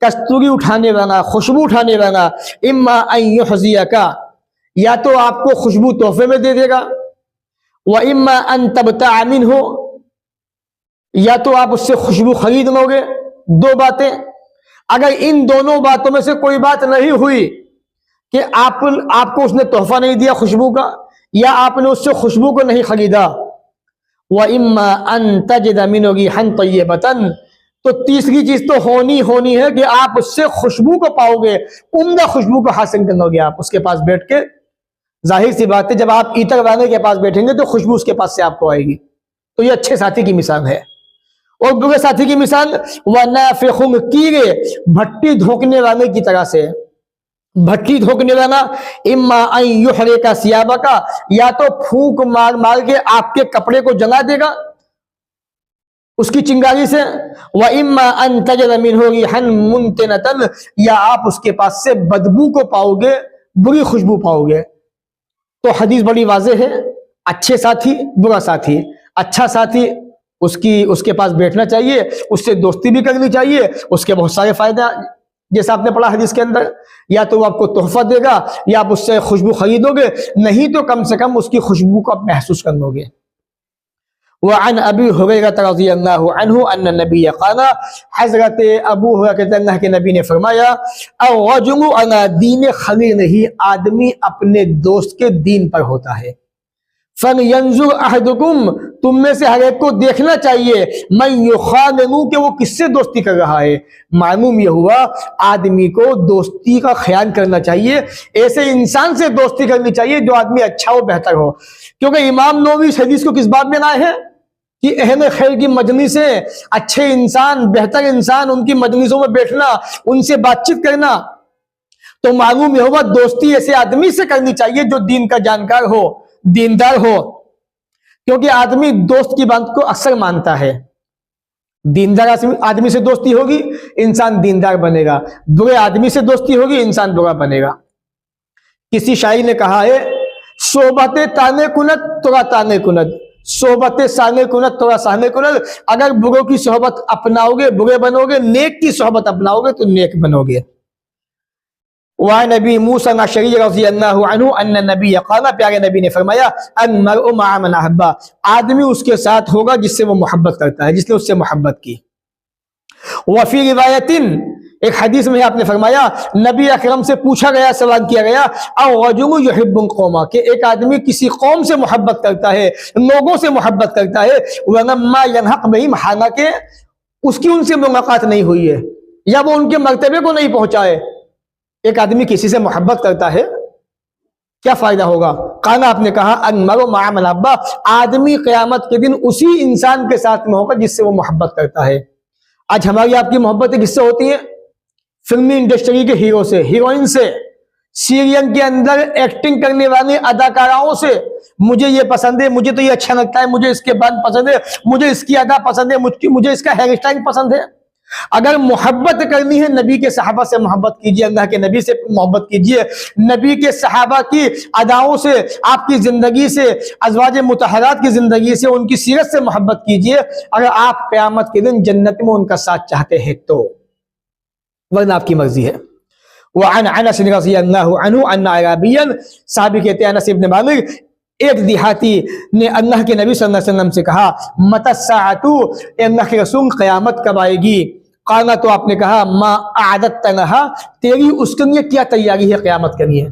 A: کستوری اٹھانے والا, خوشبو اٹھانے والا, اما ان یحزیک, یا تو آپ کو خوشبو تحفے میں دے دے گا, واما ان تبتاع منہ, یا تو آپ اس سے خوشبو خرید لو گے. دو باتیں. اگر ان دونوں باتوں میں سے کوئی بات نہیں ہوئی کہ آپ کو اس نے تحفہ نہیں دیا خوشبو کا, یا آپ نے اس سے خوشبو کو نہیں خریدا, وَإِمَّا أَن تَجِدَ مِنْهُ رِيحًا طَيِّبَةً, تو تیسری چیز تو ہونی ہے کہ آپ اس سے خوشبو کو پاؤ گے, عمدہ خوشبو کو حاصل کر لو گے آپ اس کے پاس بیٹھ کے. ظاہر سی بات ہے جب آپ عطر وانے کے پاس بیٹھیں گے تو خوشبو اس کے پاس سے آپ کو آئے گی. تو یہ اچھے ساتھی کی مثال ہے. اور برے ساتھی کی مثال وَنَافِخٌ کیڑے بھٹی دھونکنے والے کی طرح سے. بھٹی دھونکنے والا اما ان یحرق ثیابک یا تو پھونک مار مار کے آپ کے کپڑے کو جلا دے گا اس کی چنگاری سے. وَإِمَّا أَن تَجِدَ مِنْهُ رِيحًا مُنْتِنَةً یا آپ اس کے پاس سے بدبو کو پاؤ گے, بری خوشبو پاؤ گے. تو حدیث بڑی واضح ہے. اچھے ساتھی, برا ساتھی. اچھا ساتھی اس کے پاس بیٹھنا چاہیے, اس سے دوستی بھی کرنی چاہیے, اس کے بہت سارے فائدہ جیسا آپ نے پڑھا حدیث کے اندر. یا تو وہ آپ کو تحفہ دے گا یا آپ اس سے خوشبو خریدو گے, نہیں تو کم سے کم اس کی خوشبو کو آپ محسوس کر لو گے. وعن ابی ہریرہ رضی اللہ عنہ ان النبی قال حضرت ابو ہریرہ کہتے ہیں اللہ کے نبی نے فرمایا الرجل علی دین خلیلہ آدمی اپنے دوست کے دین پر ہوتا ہے. فَلْيَنْظُرْ أَحَدُكُمْ تم میں سے ہر ایک کو دیکھنا چاہیے مَنْ يُخَالِمُ کہ وہ کس سے دوستی کر رہا ہے. معلوم یہ ہوا آدمی کو دوستی کا خیال کرنا چاہیے, ایسے انسان سے دوستی کرنی چاہیے جو آدمی اچھا ہو, بہتر ہو. کیونکہ امام نووی اس حدیث کو کس بات میں لائے ہیں کہ اہل خیر کی مجلسیں, اچھے انسان, بہتر انسان, ان کی مجلسوں میں بیٹھنا, ان سے بات چیت کرنا. تو معلوم یہ ہوا دوستی ایسے آدمی سے کرنی چاہیے جو دین کا جانکار ہو, دیندار ہو. کیونکہ آدمی دوست کی بات کو اکثر مانتا ہے. دیندار آدمی سے دوستی ہوگی انسان دیندار بنے گا, برے آدمی سے دوستی ہوگی انسان برا بنے گا. کسی شاعر نے کہا ہے صحبت تانے کنت تورا تانے کنت, صحبت سانے کنت تورا سانے کنت. اگر بروں کی صحبت اپناؤ گے برے بنو گے, نیک کی صحبت اپناؤ گے تو نیک بنو گے. وعن نبی موسیٰ الاشعری رضی اللہ عنہ ان النبی قال پیارے نبی نے فرمایا المرء مع من احب آدمی اس کے ساتھ ہوگا جس سے وہ محبت کرتا ہے, جس نے اس سے محبت کی. وفی روایت ایک حدیث میں آپ نے فرمایا نبی اکرم سے پوچھا گیا, سوال کیا گیا الرجل یحب القوم کہ ایک آدمی کسی قوم سے محبت کرتا ہے, لوگوں سے محبت کرتا ہے, ولما ينحق بهم حالانکہ اس کی ان سے ملاقات نہیں ہوئی ہے یا وہ ان کے مرتبے کو نہیں پہنچا ہے. ایک آدمی کسی سے محبت کرتا ہے کیا فائدہ ہوگا؟ قال آپ نے کہا المرء مع من احب آدمی قیامت کے دن اسی انسان کے ساتھ میں ہوگا جس سے وہ محبت کرتا ہے. آج ہماری آپ کی محبتیں کس سے ہوتی ہیں؟ فلمی انڈسٹری کے ہیرو سے, ہیروئن سے, سیریل کے اندر ایکٹنگ کرنے والے اداکاراؤں سے. مجھے یہ پسند ہے, مجھے تو یہ اچھا لگتا ہے, مجھے اس کے بال پسند ہے, مجھے اس کی ادا پسند ہے, مجھے اس کا ہیئر اسٹائل پسند ہے. اگر محبت کرنی ہے نبی کے صحابہ سے محبت کیجئے, اللہ کے نبی سے محبت کیجئے, نبی کے صحابہ کی اداؤں سے, آپ کی زندگی سے, ازواج مطہرات کی زندگی سے, ان کی سیرت سے محبت کیجئے اگر آپ قیامت کے دن جنت میں ان کا ساتھ چاہتے ہیں تو, ورنہ آپ کی مرضی ہے. وعن انس رضی اللہ عنہ ان اعرابیا صحابی کہتے ہیں انس ابن مالک ایک دیہاتی نے اللہ کے نبی صلی اللہ علیہ وسلم سے کہا متی الساعۃ اے اللہ کے رسول قیامت کب آئے گی؟ قال تو آپ نے کہا ما اعددت لها تیری اس کے لیے کیا تیاری ہے قیامت کے لیے؟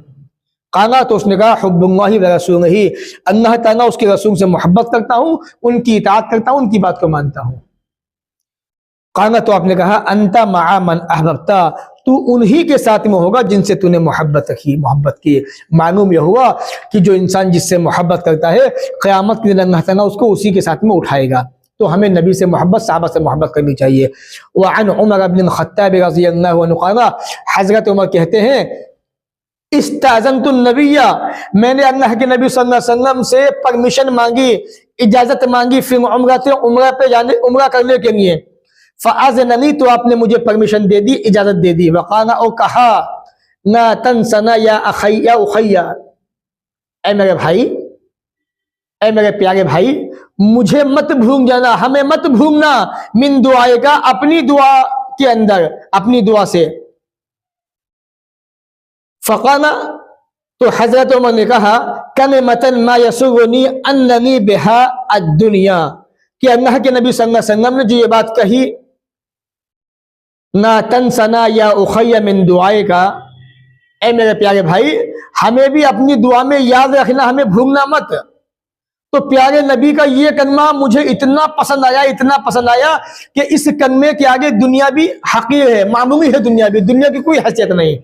A: قال تو اس نے کہا حب اللہ ورسولہ اللہ تعالیٰ اس کے رسول سے محبت کرتا ہوں, ان کی اطاعت کرتا ہوں, ان کی بات کو مانتا ہوں. قال تو آپ نے کہا انت مع من احببت تو انہی کے ساتھ میں ہوگا جن سے تو نے محبت رکھی, محبت کی. معلوم یہ ہوا کہ جو انسان جس سے محبت کرتا ہے قیامت کے دن اللہ تعالیٰ اس کو اسی کے ساتھ میں اٹھائے گا. تو ہمیں نبی سے محبت, صحابہ سے محبت کرنی چاہیے. وعن عمر بن الخطاب رضی اللہ عنہ قال حضرت عمر کہتے ہیں استاذنت النبی میں نے اللہ کے نبی صلی اللہ علیہ وسلم سے پرمیشن مانگی, اجازت مانگی فی عمرہ پہ جانے, عمرہ کرنے کے لیے. فاذننی تو آپ نے مجھے پرمیشن دے دی, اجازت دے دی. وقال او کہا لا تنسنا یا اخی یا اخیا اے میرے بھائی, اے میرے پیارے بھائی مجھے مت بھول جانا, ہمیں مت بھولنا من دعائے کا اپنی دعا کے اندر, اپنی دعا سے. فقال تو حضرت عمر نے کہا کلمۃ ما یسرنی اننی بها الدنیا کہ اللہ کے نبی صلی اللہ علیہ وسلم نے جو یہ بات کہی نا تنسنا یا اخی من دعائے کا, اے میرے پیارے بھائی ہمیں بھی اپنی دعا میں یاد رکھنا, ہمیں بھولنا مت. تو پیارے نبی کا یہ کلمہ مجھے اتنا پسند آیا, اتنا پسند آیا کہ اس کلمے کے آگے دنیا بھی حقیر ہے, معمولی ہے, دنیا بھی, دنیا کی کوئی حیثیت نہیں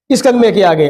A: اس کلمے کے آگے.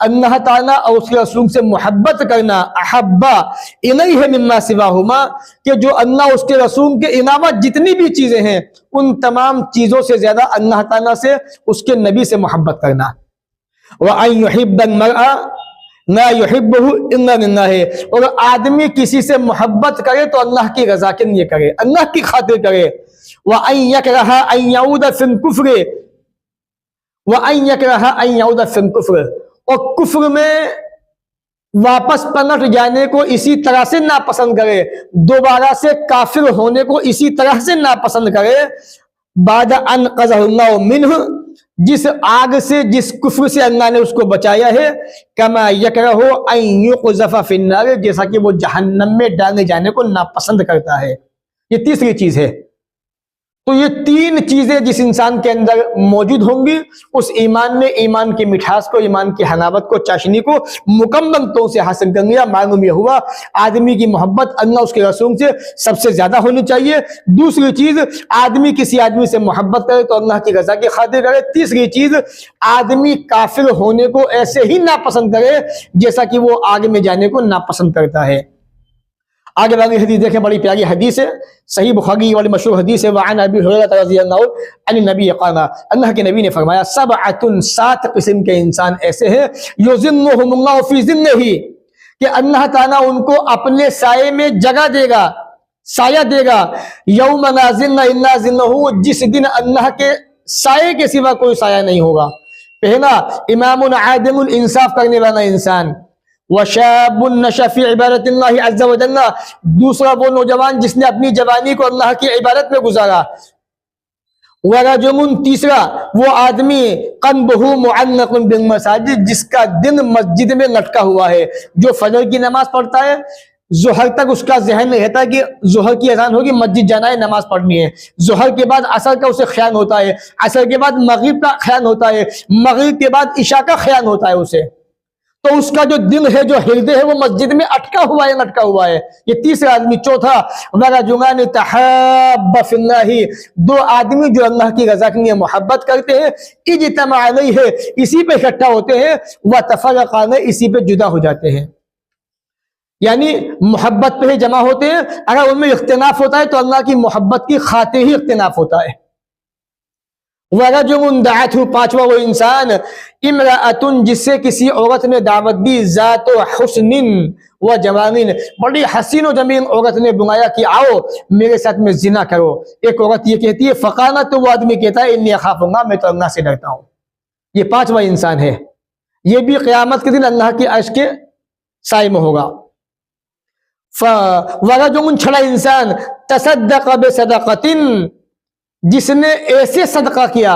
A: اللہ تعالیٰ اور اس کے رسول سے محبت کرنا، احبا الیہ مما سواہما، کہ جو اللہ اس کے رسول کے علاوہ جتنی بھی چیزیں ہیں ان تمام چیزوں سے زیادہ اللہ تعالیٰ سے، اس کے نبی سے محبت کرنا۔ وَأَن يُحِبَّ الْمَرْءَ لَا يُحِبُّهُ إِلَّا لِلَّهِ، اور آدمی کسی سے محبت کرے تو اللہ کی رضا کے لیے کرے، اللہ کی خاطر کرے۔ وَأَن يَكْرَهَ أَن يَعُودَ فِي الْكُفْرِ وَأَن يَكْرَهَ أَن يَعُودَ فِي الْكُفْرِ، اور کفر میں واپس پلٹ جانے کو اسی طرح سے ناپسند کرے، دوبارہ سے کافر ہونے کو اسی طرح سے ناپسند کرے۔ بعد ان قذہ اللہ منہ، جس آگ سے، جس کفر سے اللہ نے اس کو بچایا ہے، کما یکرہ ان یقذف فی النار، جیسا کہ وہ جہنم میں ڈالے جانے کو ناپسند کرتا ہے۔ یہ تیسری چیز ہے۔ تو یہ تین چیزیں جس انسان کے اندر موجود ہوں گی، اس ایمان نے ایمان کی مٹھاس کو، ایمان کی حلاوت کو، چاشنی کو مکمل طور سے حاصل کر لیا۔ معلوم یہ ہوا آدمی کی محبت اللہ اس کے رسول سے سب سے زیادہ ہونی چاہیے۔ دوسری چیز، آدمی کسی آدمی سے محبت کرے تو اللہ کی رضا کی خاطر کرے۔ تیسری چیز، آدمی کافر ہونے کو ایسے ہی ناپسند کرے جیسا کہ وہ آگ میں جانے کو ناپسند کرتا ہے۔ آگے والی حدیث دیکھیں، بڑی پیاری حدیث ہے، صحیح بخاری والی مشہور حدیث ہے۔ وعن ابی ہریرہ رضی اللہ عنہ النبی قال، اللہ کے نبی نے فرمایا، سبعۃ، 7 قسم کے انسان ایسے ہیں، یظلھم اللہ فی ظلہ، کہ اللہ تعالیٰ ان کو اپنے سائے میں جگہ دے گا، سایہ دے گا، یوم لا ظل الا ظلہ، جس دن اللہ کے سائے کے سوا کوئی سایہ نہیں ہوگا۔ پہلا، امام عادل، انصاف کرنے والا انسان، وشاب نشأ فی عبادت اللہ عز وجل، دوسرا وہ نوجوان جس نے اپنی جوانی کو اللہ کی عبادت میں گزارا، ورجل، تیسرا وہ آدمی قلبہ معلق بالمساجد، جس کا دل مسجد میں لٹکا ہوا ہے، جو فجر کی نماز پڑھتا ہے، ظہر تک اس کا ذہن رہتا ہے کہ ظہر کی اذان ہوگی، مسجد جانا ہے، نماز پڑھنی ہے، ظہر کے بعد عصر کا اسے خیال ہوتا ہے، عصر کے بعد مغرب کا خیال ہوتا ہے، مغرب کے بعد عشاء کا خیال ہوتا ہے اسے، تو اس کا جو دل ہے، جو ہردے ہے، وہ مسجد میں اٹکا ہوا ہے، لٹکا ہوا ہے۔ یہ تیسرا آدمی۔ چوتھا، ورجلان تحابا فی اللہ، 2 آدمی جو اللہ کی رضا کے لیے محبت کرتے ہیں، اجتمع علیہ، اسی پہ اکٹھا ہوتے ہیں، وتفرقا علیہ، اسی پہ جدا ہو جاتے ہیں۔ یعنی محبت پہ ہی جمع ہوتے ہیں، اگر ان میں اختلاف ہوتا ہے تو اللہ کی محبت کی خاطر ہی اختلاف ہوتا ہے۔ ورجل دعته، 5واں وہ انسان، امرأة، جس سے کسی عورت نے دعوت دی، ذات حسن و جمال، بڑی حسین و جمیل عورت نے بلایا کہ آؤ میرے ساتھ میں زنا کرو۔ ایک عورت یہ کہتی ہے، فقالت، تو وہ آدمی کہتا ہے، انی اخاف اللہ، میں تو اللہ سے ڈرتا ہوں۔ یہ 5واں انسان ہے، یہ بھی قیامت کے دن اللہ کے عرش کے سائے میں ہوگا۔ ورجل، 6واں انسان، تصدق بصدقۃ، جس نے ایسے صدقہ کیا،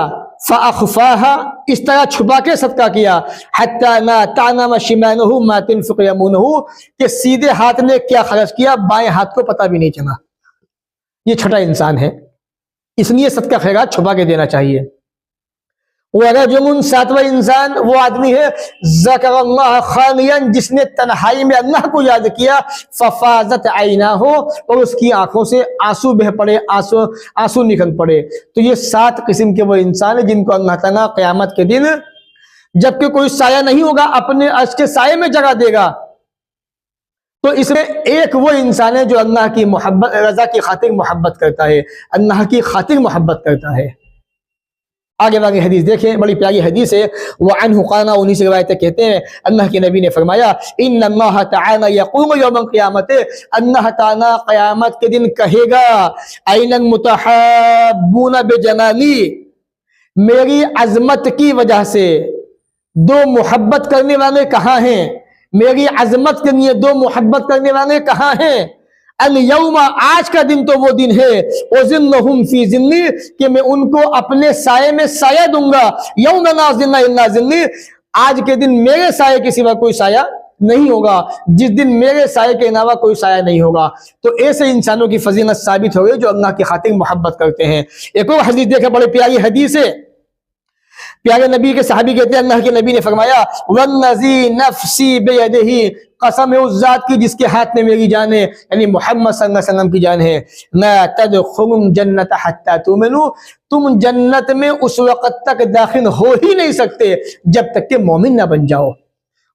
A: فاخفاها، اس طرح چھپا کے صدقہ کیا، حتی لا تعلم شمالہ ما تنفق یمینہ، کہ سیدھے ہاتھ نے کیا خرچ کیا بائیں ہاتھ کو پتہ بھی نہیں چلا۔ یہ 6واں انسان ہے، اس لیے صدقہ خیرات چھپا کے دینا چاہیے۔ ورجل، 7واں انسان، وہ آدمی ہے، ذکر اللہ خالیا، جس نے تنہائی میں اللہ کو یاد کیا، ففاضت عیناہ، اور اس کی آنکھوں سے آنسو بہ پڑے، آنسو نکل پڑے۔ تو یہ 7 قسم کے وہ انسان ہیں جن کو اللہ تعالیٰ قیامت کے دن، جبکہ کوئی سایہ نہیں ہوگا، اپنے عرش کے سائے میں جگہ دے گا۔ تو اس میں ایک وہ انسان ہے جو اللہ کی محبت، رضا کی خاطر محبت کرتا ہے، اللہ کی خاطر محبت کرتا ہے۔ آگے والی حدیث دیکھیں، بڑی پیاری حدیث ہے۔ وعنہ قال، انہی سے روایتیں کہتے ہیں، اللہ کے نبی نے فرمایا، ان اللہ تعالی یقوم یوم القیامت، اللہ تعالی قیامت کے دن کہے گا، این المتحابون بجلالی، میری عظمت کی وجہ سے 2 محبت کرنے والے کہاں ہیں، میری عظمت کے لیے 2 محبت کرنے والے کہاں ہیں، الیوم، آج کا دن تو وہ دن ہے، اظلھم فی ظلی، کہ میں ان کو اپنے سائے میں سایہ دوں گا، یوم لا ظل الا ظلی، آج کے دن میرے سائے کے سوا کوئی سایہ نہیں ہوگا، جس دن میرے سائے کے علاوہ کوئی سایہ نہیں ہوگا۔ تو ایسے انسانوں کی فضیلت ثابت ہو گئی جو اللہ کی خاطر محبت کرتے ہیں۔ ایک اور حدیث دیکھیں، بڑی پیاری حدیث ہے، پیارے نبی کے صحابی کہتے ہیں، اللہ کے نبی نے فرمایا، والذی نفسی بیدہ، قسم ہے اس ذات کی جس کے ہاتھ میں میری جان ہے، یعنی محمد صلی اللہ علیہ وسلم کی جان ہے، لا تدخلوا الجنۃ حتی تؤمنوا، تم جنت میں اس وقت تک داخل ہو ہی نہیں سکتے جب تک کہ مومن نہ بن جاؤ۔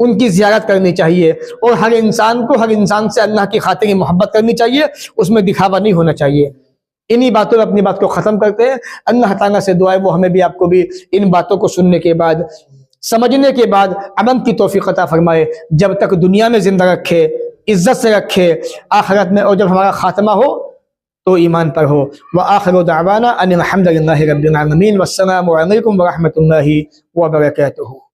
A: ان کی زیارت کرنی چاہیے، اور ہر انسان کو ہر انسان سے اللہ کی خاطر کی محبت کرنی چاہیے، اس میں دکھاوا نہیں ہونا چاہیے۔ انہی باتوں میں اپنی بات کو ختم کرتے ہیں۔ اللہ تعالیٰ سے دعا ہے وہ ہمیں بھی آپ کو بھی ان باتوں کو سننے کے بعد، سمجھنے کے بعد عمل کی توفیق عطا فرمائے، جب تک دنیا میں زندہ رکھے، عزت سے رکھے، آخرت میں اور جب ہمارا خاتمہ ہو تو ایمان پر ہو۔ وآخر دعوانا ان الحمد للہ رب العالمین، والسلام علیکم ورحمۃ اللہ وبرکاتہ۔